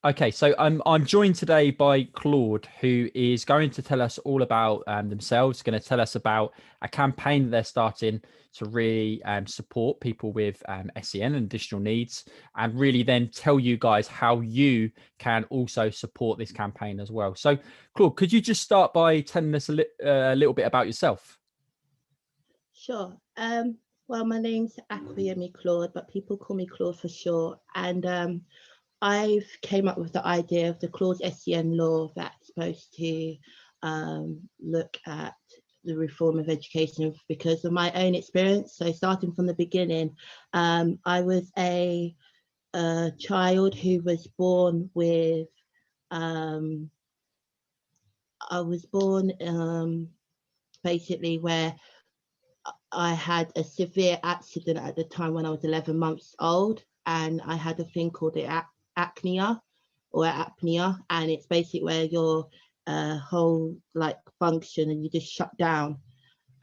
Okay, so I'm joined today by Claude, who is going to tell us all about themselves, going to tell us about a campaign that they're starting to really support people with SEN and additional needs, and really then tell you guys how you can also support this campaign as well. So, Claude, could you just start by telling us a little bit about yourself? Sure. Well, my name's Akuyemi Claude, but people call me Claude for short. And I've came up with the idea of the Claude SEN law that's supposed to look at the reform of education because of my own experience. So starting from the beginning, I was a child who was born with, I was born basically where I had a severe accident at the time when I was 11 months old, and I had a thing called the apnea or apnea, and it's basically where your whole like function and you just shut down.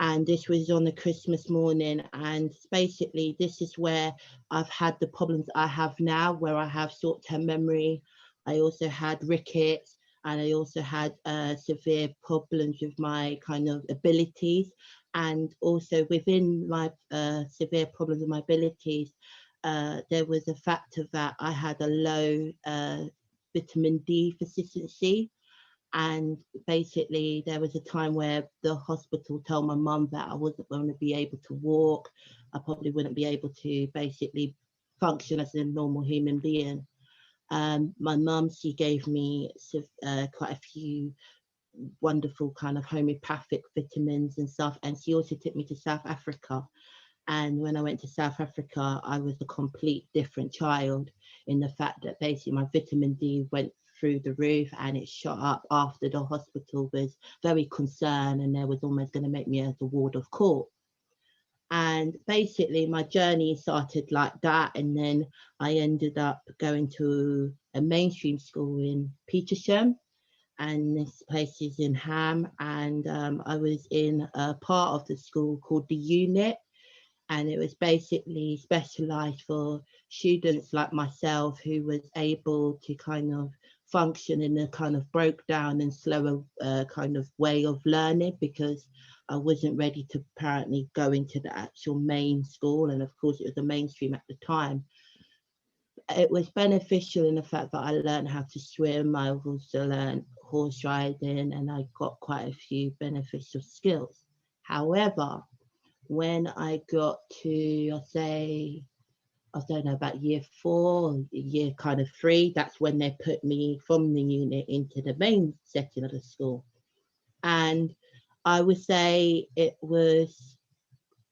And this was on a Christmas morning, and basically this is where I've had the problems I have now, where I have short-term memory. I also had rickets, and I also had severe problems with my kind of abilities. And also within my severe problems with my abilities, there was a factor that I had a low vitamin D deficiency. And basically, there was a time where the hospital told my mum that I wasn't going to be able to walk. I probably wouldn't be able to basically function as a normal human being. My mum, she gave me quite a few wonderful kind of homeopathic vitamins and stuff. And she also took me to South Africa. And when I went to South Africa, I was a complete different child in the fact that basically my vitamin D went through the roof and it shot up after the hospital was very concerned and they was almost going to make me as a ward of court. And basically my journey started like that. And then I ended up going to a mainstream school in Petersham, and this place is in Ham. And I was in a part of the school called the unit, and it was basically specialized for students like myself who was able to kind of function in a kind of broke down and slower kind of way of learning, because I wasn't ready to apparently go into the actual main school, and of course it was a mainstream at the time. It was beneficial in the fact that I learned how to swim, I also learned horse riding, and I got quite a few beneficial skills. However, when I got to, I'll say, I don't know, about year 4, year kind of 3, that's when they put me from the unit into the main setting of the school. And I would say it was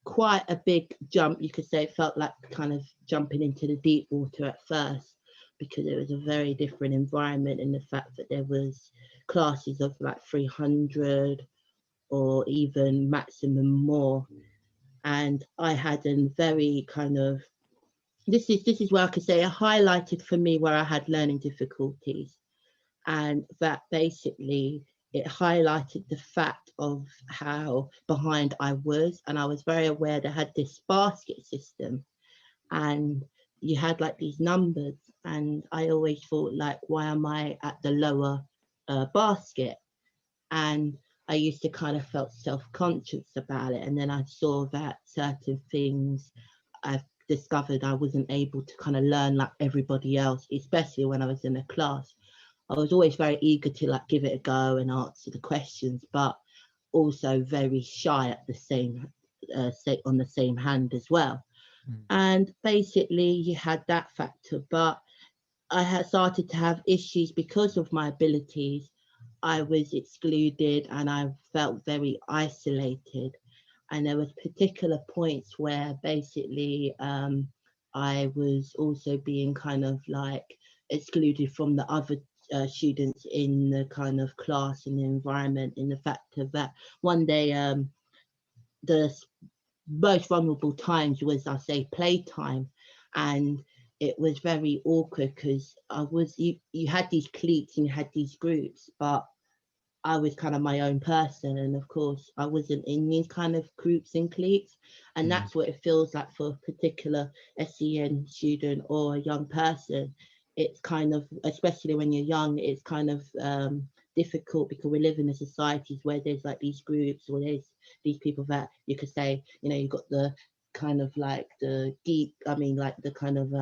quite a big jump. You could say it felt like kind of jumping into the deep water at first, because it was a very different environment in the fact that there was classes of like 300 or even maximum more. And I had a very kind of, this is where I could say it highlighted for me where I had learning difficulties, and that basically it highlighted the fact of how behind I was. And I was very aware that I had this basket system, and you had like these numbers, and I always thought like, why am I at the lower basket? And I used to kind of felt self-conscious about it. And then I saw that certain things I've discovered I wasn't able to kind of learn like everybody else, especially when I was in a class. I was always very eager to like give it a go and answer the questions, but also very shy at the same on the same hand as well. And basically you had that factor, but I had started to have issues because of my abilities. I was excluded and I felt very isolated. And there was particular points where basically I was also being kind of like excluded from the other students in the kind of class and the environment, in the fact of that one day the most vulnerable times was, I say, playtime. And it was very awkward because you had these cliques and you had these groups, but I was kind of my own person. And of course, I wasn't in these kind of groups and cliques. And that's what it feels like for a particular SEN student or a young person. it's kind of, especially when you're young, it's kind of difficult because we live in a societies where there's like these groups, or there's these people that you could say, you know, you've got the kind of like the deep, I mean, like the kind of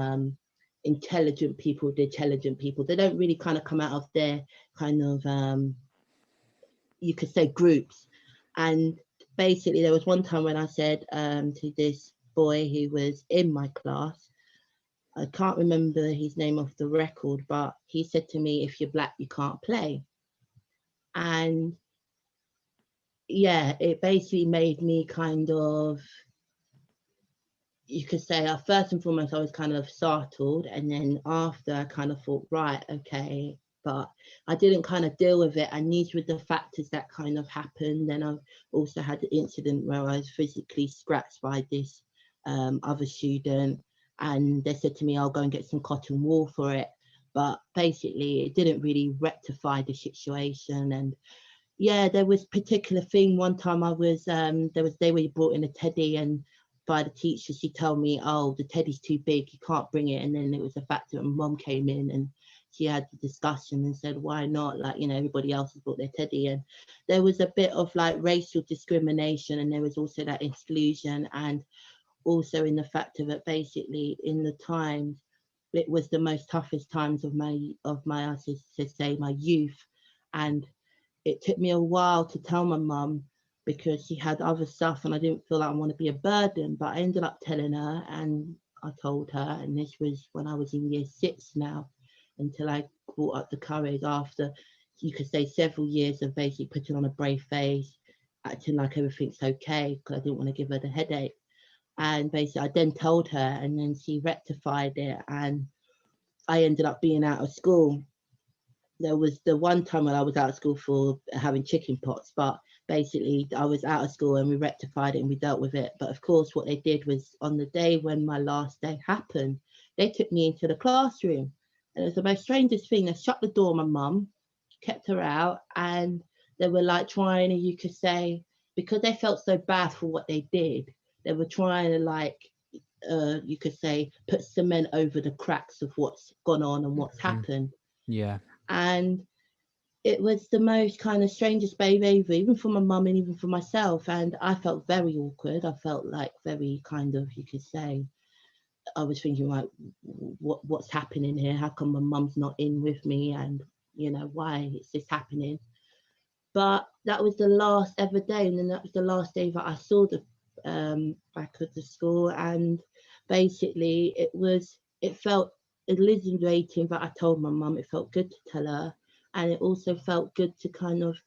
intelligent people, the intelligent people. They don't really kind of come out of their kind of, you could say, groups. And basically, there was one time when I said to this boy who was in my class, I can't remember his name off the record, but he said to me, if you're black, you can't play. And yeah, it basically made me kind of, you could say, first and foremost, I was kind of startled. And then after, I kind of thought, right, okay. But I didn't kind of deal with it. And these were the factors that kind of happened. Then I also had the incident where I was physically scratched by this other student. And they said to me, I'll go and get some cotton wool for it. But basically, it didn't really rectify the situation. And yeah, there was particular thing. One time I was, they were brought in a teddy, and by the teacher, she told me, oh, the teddy's too big, you can't bring it. And then it was a fact that my mum came in and she had the discussion and said, why not? Like, you know, everybody else has brought their teddy. And there was a bit of like racial discrimination, and there was also that exclusion, and also in the fact of it, basically in the times, it was the most toughest times of my I should say, my youth. And it took me a while to tell my mum because she had other stuff and I didn't feel like I want to be a burden, but I ended up telling her, and I told her, and this was when I was in year 6 now, until I brought up the courage after, you could say, several years of basically putting on a brave face, acting like everything's okay because I didn't want to give her the headache. And basically I then told her, and then she rectified it, and I ended up being out of school. There was the one time when I was out of school for having chicken pox, but basically I was out of school and we rectified it and we dealt with it. But of course, what they did was, on the day when my last day happened, they took me into the classroom. And it was the most strangest thing. They shut the door, my mum, kept her out, and they were like trying to, you could say, because they felt so bad for what they did, they were trying to like, you could say, put cement over the cracks of what's gone on and what's happened. Yeah. And it was the most kind of strangest behavior, even for my mum and even for myself. And I felt very awkward. I felt like very kind of, you could say, I was thinking, like, what's happening here? How come my mum's not in with me? And, you know, why is this happening? But that was the last ever day. And then that was the last day that I saw the back of the school. And basically it felt exhilarating that I told my mum. It felt good to tell her. And it also felt good to kind of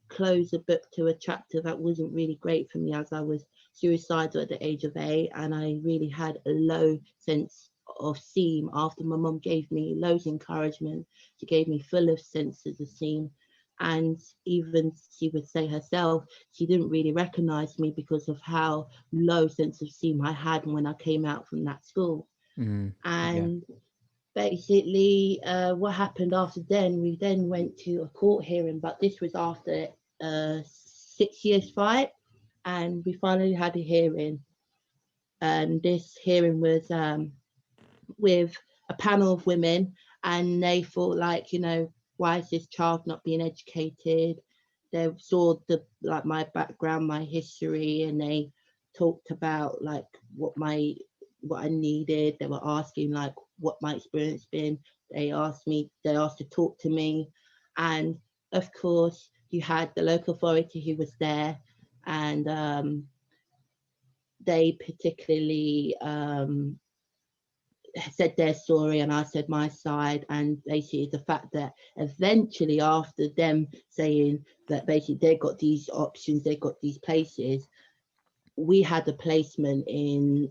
close a book to a chapter that wasn't really great for me, as I was suicidal at the age of 8, and I really had a low sense of esteem after my mum gave me loads of encouragement. She gave me full of sense of esteem. And even she would say herself, she didn't really recognize me because of how low sense of esteem I had when I came out from that school. Yeah. And basically what happened after then, we then went to a court hearing, but this was after 6 years fight, and we finally had a hearing. And this hearing was with a panel of women, and they thought, like, you know, why is this child not being educated? They saw the, like, my background, my history, and they talked about like what I needed. They were asking like what my experience been. They asked to talk to me. And of course you had the local authority who was there, and they particularly said their story and I said my side. And basically the fact that eventually, after them saying that basically they got these options, they got these places, we had a placement in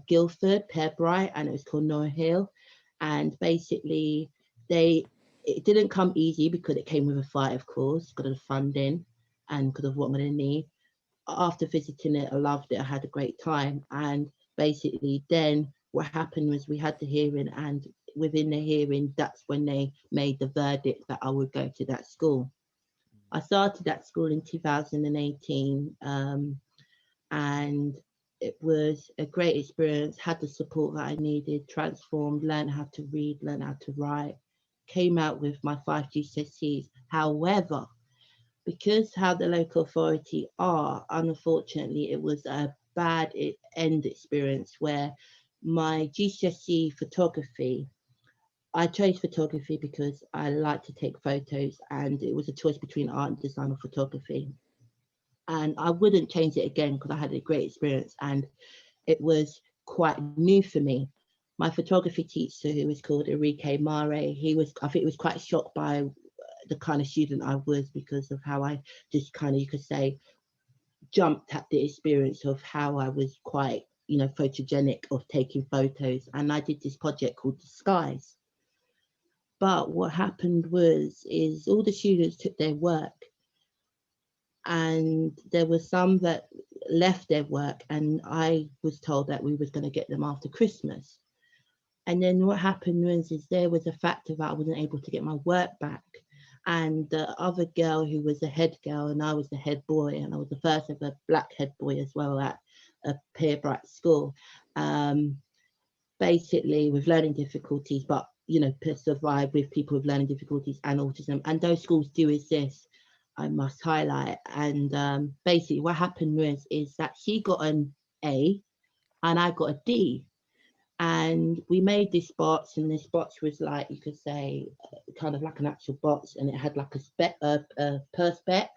Guildford, Pearbright, and it was called Noah Hill. And basically it didn't come easy because it came with a fight, of course, because of the funding and because of what I'm going to need. After visiting it, I loved it. I had a great time. And basically then what happened was we had the hearing, and within the hearing, that's when they made the verdict that I would go to that school. I started that school in 2018, and it was a great experience, had the support that I needed, transformed, learned how to read, learned how to write, came out with my 5 GCSEs. However, because how the local authority are, unfortunately, it was a bad end experience where my GCSE photography, I chose photography because I like to take photos, and it was a choice between art and design or photography. And I wouldn't change it again because I had a great experience and it was quite new for me. My photography teacher, who was called Enrique Mare, I think he was quite shocked by the kind of student I was because of how I just kind of, you could say, jumped at the experience of how I was quite, photogenic of taking photos. And I did this project called Disguise. But what happened is all the students took their work, and there were some that left their work, and I was told that we was going to get them after Christmas. And then what happened is there was a factor that I wasn't able to get my work back. And the other girl who was the head girl, and I was the head boy, and I was the first ever black head boy as well at a Peer Bright school, basically with learning difficulties, but survive with people with learning difficulties and autism. And those schools do exist, I must highlight. And basically what happened is that she got an A and I got a D. And we made this box, and this box was like, you could say, kind of like an actual box, and it had like a perspex,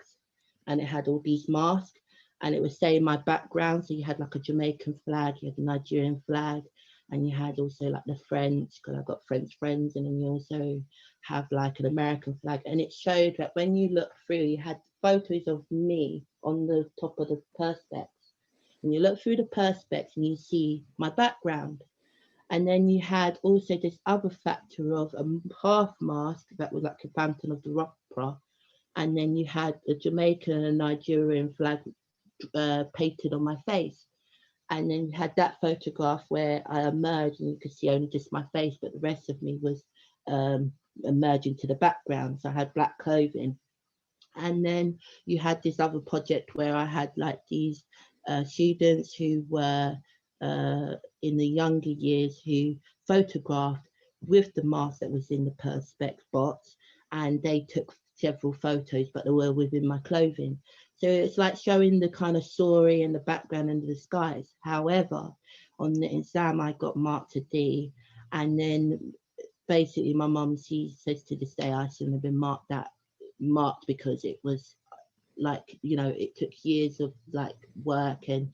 and it had all these masks, and it was saying my background. So you had like a Jamaican flag, you had a Nigerian flag, and you had also like the French, because I've got French friends, and then you also have like an American flag. And it showed that when you look through, you had photos of me on the top of the perspex, and you look through the perspex and you see my background. And then you had also this other factor of a half mask that was like a Phantom of the Opera. And then you had a Jamaican and a Nigerian flag painted on my face. And then you had that photograph where I emerged and you could see only just my face, but the rest of me was emerging to the background. So I had black clothing. And then you had this other project where I had like these students who were in the younger years who photographed with the mask that was in the perspex box, and they took several photos, but they were within my clothing. So it's like showing the kind of story and the background and the disguise. However, on the exam, I got marked a D, and then basically my mum, she says to this day, I shouldn't have been marked because it was like, it took years of like work, and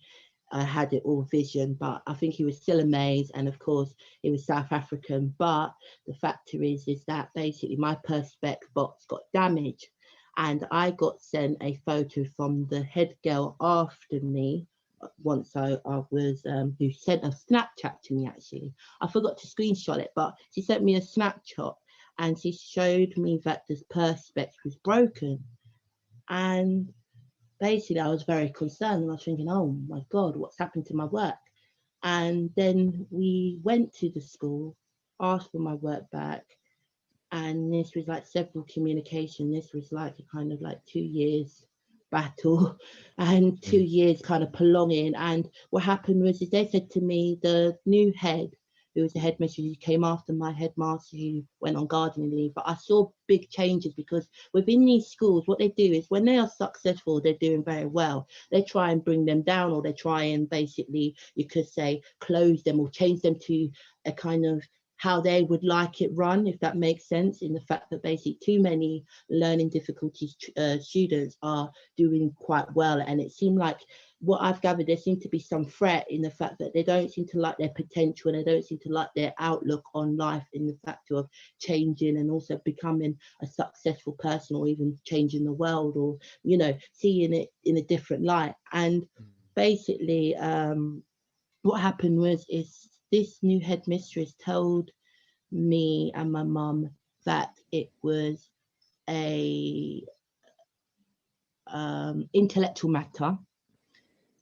I had it all vision, but I think he was still amazed. And of course, he was South African. But the factor is that basically my perspex box got damaged, and I got sent a photo from the head girl after me. Once I was, who sent a Snapchat to me actually. I forgot to screenshot it, but she sent me a Snapchat, and she showed me that this perspex was broken. And basically I was very concerned, and I was thinking, oh my God, what's happened to my work? And then we went to the school, asked for my work back, and this was like several communication. This was like a kind of like 2 years battle and 2 years kind of prolonging. And what happened was is they said to me, the new head, who was the headmistress, who came after my headmaster, who went on gardening leave. But I saw big changes because within these schools, what they do is when they are successful, they're doing very well, they try and bring them down, or they try and basically, you could say, close them or change them to a kind of how they would like it run, if that makes sense, in the fact that basically too many learning difficulties students are doing quite well. And it seemed like, what I've gathered, there seemed to be some threat in the fact that they don't seem to like their potential, and they don't seem to like their outlook on life, in the factor of changing and also becoming a successful person, or even changing the world, or seeing it in a different light. And basically what happened is this new headmistress told me and my mum that it was a intellectual matter,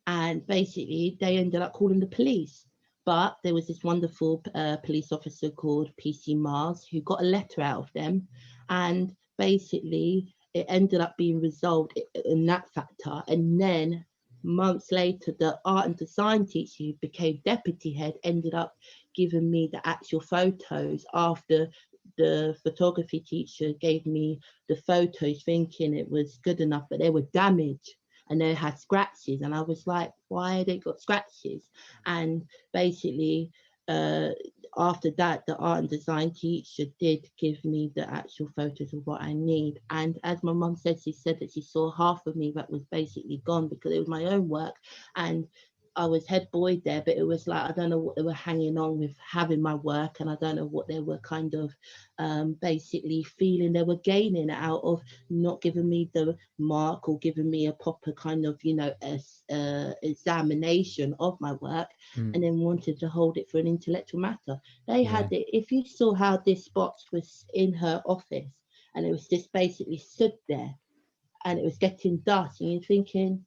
and basically they ended up calling the police. But there was this wonderful police officer called PC Mars who got a letter out of them, and basically it ended up being resolved in that factor. And then months later, the art and design teacher who became deputy head ended up giving me the actual photos after the photography teacher gave me the photos thinking it was good enough, but they were damaged and they had scratches. And I was like, why they got scratches? And basically, after that, the art and design teacher did give me the actual photos of what I need. And as my mum said, she said that she saw half of me that was basically gone because it was my own work. And I was head boy there, but it was like, I don't know what they were hanging on with having my work, and I don't know what they were kind of basically feeling they were gaining out of not giving me the mark or giving me a proper kind of, you know, examination of my work, and then wanted to hold it for an intellectual matter. They Yeah. had it, if you saw how this box was in her office, and it was just basically stood there, and it was getting dust, and you're thinking,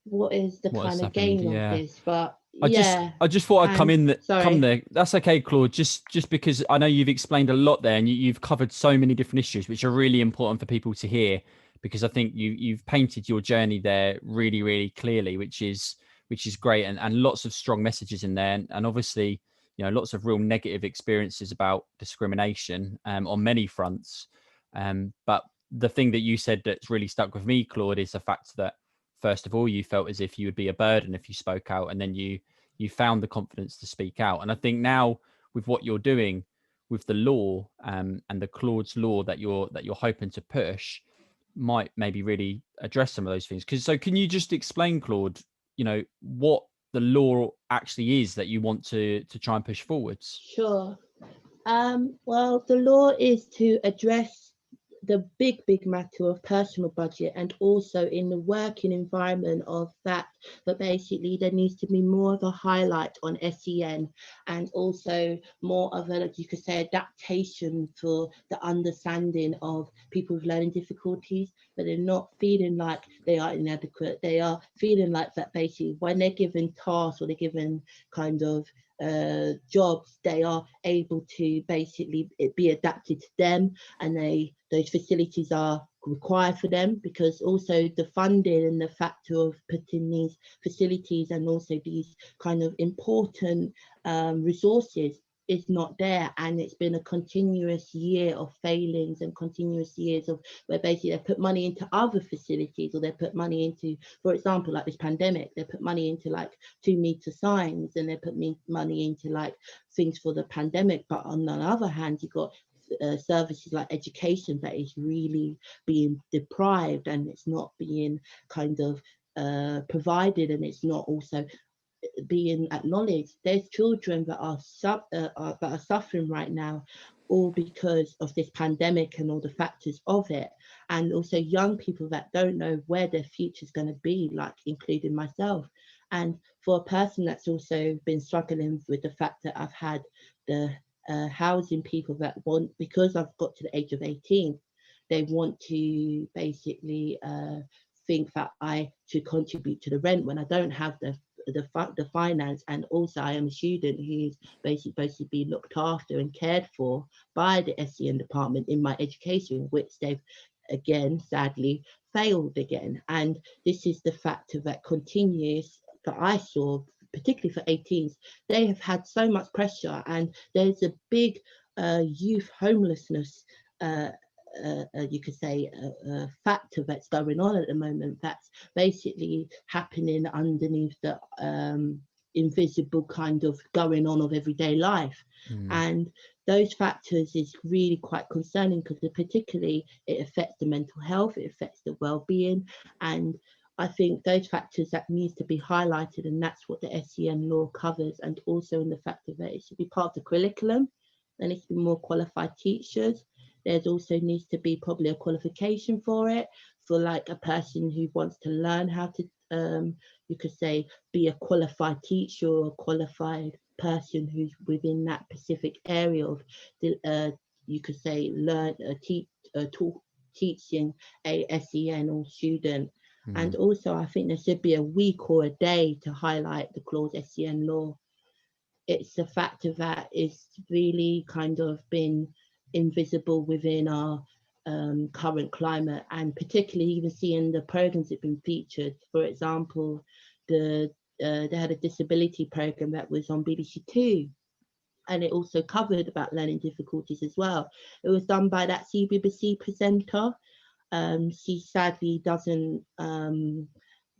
what is the What kind has of happened? gain of Yeah. this? But I just yeah, I just thought I'd come and in come sorry, there. That's okay, Claude. Just because I know you've explained a lot there, and you've covered so many different issues, which are really important for people to hear. Because I think you've painted your journey there really, really clearly, which is great, and lots of strong messages in there, and obviously, you know, lots of real negative experiences about discrimination on many fronts. But the thing that you said that's really stuck with me, Claude, is the fact that first of all, you felt as if you would be a burden if you spoke out, and then you found the confidence to speak out. And I think now with what you're doing with the law and the Claude's law that you're hoping to push might maybe really address some of those things. Because so can you just explain, Claude, you know, what the law actually is that you want to try and push forwards? sure. Well, the law is to address the big matter of personal budget, and also in the working environment of that. But basically, there needs to be more of a highlight on SEN, and also more of a, you could say, adaptation for the understanding of people with learning difficulties, but they're not feeling like they are inadequate. They are feeling like that basically when they're given tasks or they're given kind of jobs, they are able to basically be adapted to them, and those facilities are required for them, because also the funding and the factor of putting these facilities and also these kind of important resources is not there. And it's been a continuous year of failings and continuous years of where basically they put money into other facilities, or they put money into, for example, like this pandemic, they put money into like 2 meter signs, and they put money into like things for the pandemic. But on the other hand, you've got services like education that is really being deprived, and it's not being kind of provided, and it's not also being acknowledged. There's children that are suffering right now, all because of this pandemic and all the factors of it, and also young people that don't know where their future is going to be, like including myself. And for a person that's also been struggling with the fact that I've had the housing people that want, because I've got to the age of 18, they want to basically think that I should contribute to the rent when I don't have the finance. And also I am a student who's basically supposed to be looked after and cared for by the SEN department in my education, which they've again sadly failed again. And this is the factor that continues, that I saw particularly for 18s. They have had so much pressure, and there's a big youth homelessness, you could say, factor that's going on at the moment, that's basically happening underneath the invisible kind of going on of everyday life. And those factors is really quite concerning, because particularly it affects the mental health, it affects the well-being. And I think those factors that needs to be highlighted, and that's what the SEN law covers. And also in the fact that it should be part of the curriculum, there needs to be more qualified teachers. There's also needs to be probably a qualification for it, for like a person who wants to learn how to, you could say, be a qualified teacher or a qualified person who's within that specific area of the, you could say, teaching a SEN or student. And also, I think there should be a week or a day to highlight the clause SEN law. It's a factor that is really kind of been invisible within our current climate, and particularly even seeing the programs that have been featured. For example, they had a disability program that was on BBC Two, and it also covered about learning difficulties as well. It was done by that CBBC presenter. She sadly doesn't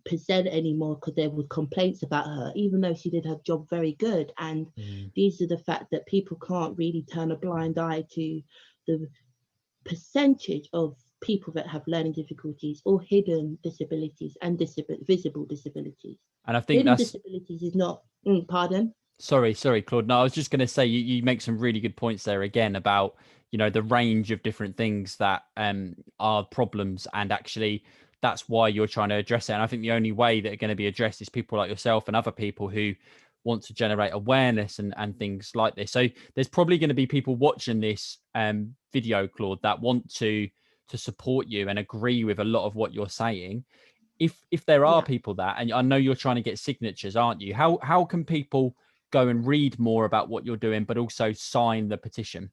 present anymore because there were complaints about her, even though she did her job very good. And these are the fact that people can't really turn a blind eye to the percentage of people that have learning difficulties or hidden disabilities and visible disabilities. And I think Hidden that's disabilities is not, pardon? sorry, Claude. No, I was just going to say you make some really good points there again about, you know, the range of different things that are problems, and actually that's why you're trying to address it. And I think the only way that are going to be addressed is people like yourself and other people who want to generate awareness and things like this. So there's probably going to be people watching this video, Claude, that want to support you and agree with a lot of what you're saying. If there are people that, and I know you're trying to get signatures, aren't you? How can people go and read more about what you're doing, but also sign the petition?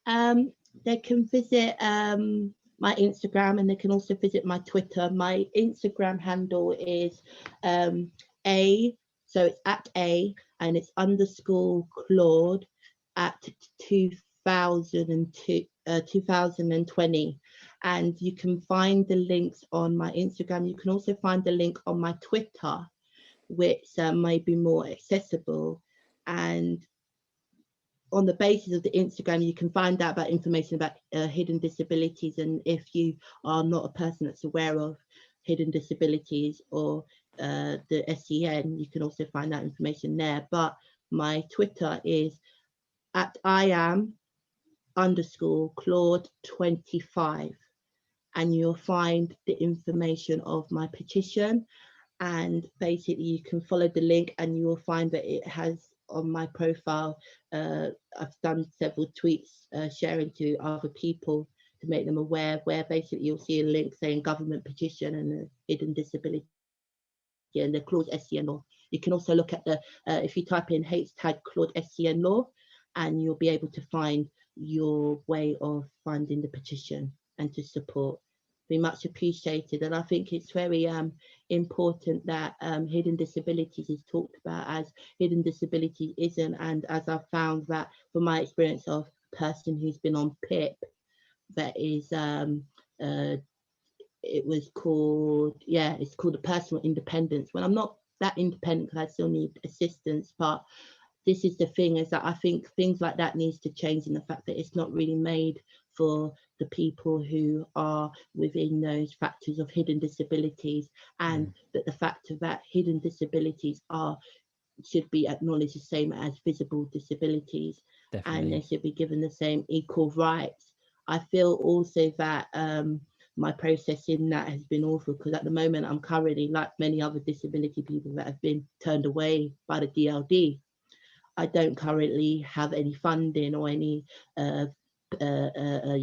They can visit my Instagram, and they can also visit my Twitter. My Instagram handle is so it's at and it's _Claude at 2020. And you can find the links on my Instagram. You can also find the link on my Twitter, which might be more accessible. And on the basis of the Instagram, you can find out about information about hidden disabilities. And if you are not a person that's aware of hidden disabilities or the SEN, you can also find that information there. But my Twitter is at @IAM_Claude25, and you'll find the information of my petition. And basically you can follow the link, and you will find that it has on my profile, I've done several tweets sharing to other people to make them aware, where basically you'll see a link saying government petition and a hidden disability and the Claude SCN law. You can also look at the, if you type in #Claude SCN law, and you'll be able to find your way of finding the petition and to support. Be much appreciated. And I think it's very important that hidden disabilities is talked about, as hidden disability isn't. And as I've found that from my experience of a person who's been on PIP, that is it was called, it's called a personal independence. When I'm not that independent, because I still need assistance, but this is the thing, is that I think things like that needs to change, in the fact that it's not really made for the people who are within those factors of hidden disabilities, and that the fact of that hidden disabilities should be acknowledged the same as visible disabilities. Definitely. And they should be given the same equal rights. I feel also that my process in that has been awful, because at the moment I'm currently, like many other disability people that have been turned away by the DLD, I don't currently have any funding or any, you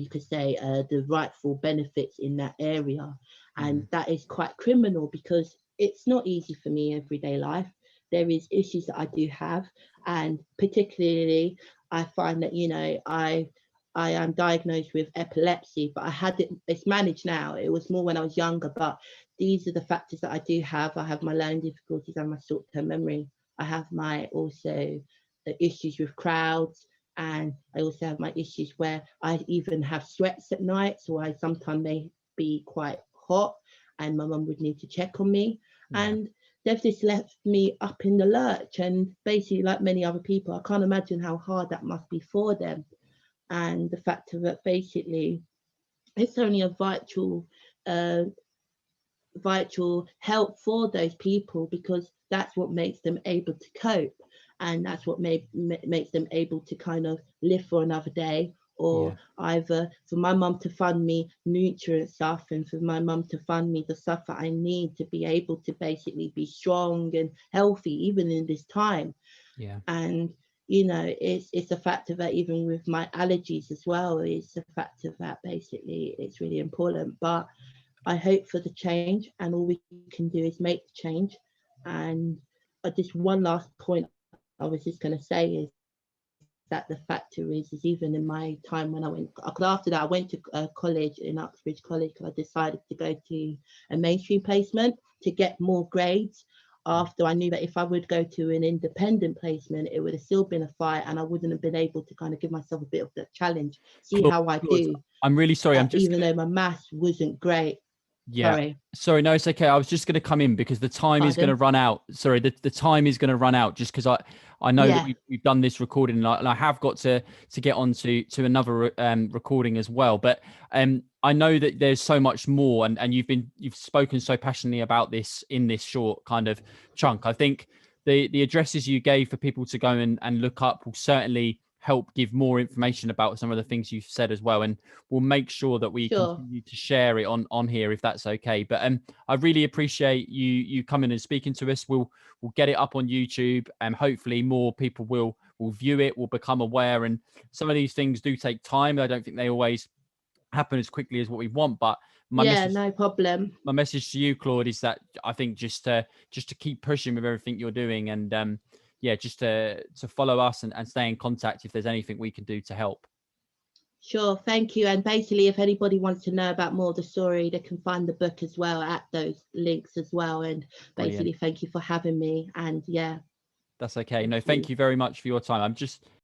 could say, the rightful benefits in that area. And that is quite criminal, because it's not easy for me everyday life. There is issues that I do have, and particularly I find that, you know, I am diagnosed with epilepsy, but it's managed now. It was more when I was younger, but these are the factors that I do have. I have my learning difficulties and my short-term memory. I have my also issues with crowds, and I also have my issues where I even have sweats at night, so I sometimes may be quite hot, and my mum would need to check on me. And they've just left me up in the lurch, and basically, like many other people, I can't imagine how hard that must be for them. And the fact of that, basically, it's only a vital help for those people, because that's what makes them able to cope, and that's what makes them able to kind of live for another day, or either for my mum to fund me nutrient stuff, and for my mum to fund me the stuff that I need to be able to basically be strong and healthy even in this time. And you know, it's a factor that even with my allergies as well, it's a factor that basically it's really important. But I hope for the change, and all we can do is make the change. And just one last point I was just going to say is that that the factor is even in my time when I went, because after that I went to college in Uxbridge College, because I decided to go to a mainstream placement to get more grades. After I knew that if I would go to an independent placement, it would have still been a fight, and I wouldn't have been able to kind of give myself a bit of the challenge, see Claude, how I Claude, do. I'm really sorry. I'm just Even though my maths wasn't great. Yeah. Sorry. Sorry, no, it's okay. I was just going to come in because the time is going to Pardon? run out. Sorry, the time is going to run out just because I know that Yeah, we've done this recording, and I have got to get on to another recording as well. But I know that there's so much more, and you've spoken so passionately about this in this short kind of chunk. I think the addresses you gave for people to go and look up will certainly help give more information about some of the things you've said as well, and we'll make sure that we sure. continue to share it on here if that's okay. But I really appreciate you coming and speaking to us. We'll get it up on YouTube, and hopefully more people will view it, will become aware. And some of these things do take time. I don't think they always happen as quickly as what we want, but Yeah, no problem. my message to you, Claude, is that I think just to keep pushing with everything you're doing, and yeah, just to follow us and stay in contact if there's anything we can do to help. Sure, thank you. And basically, if anybody wants to know about more of the story, they can find the book as well at those links as well. And basically, Brilliant. thank you for having me. And yeah, That's okay. No, thank you. thank you very much for your time. I'm just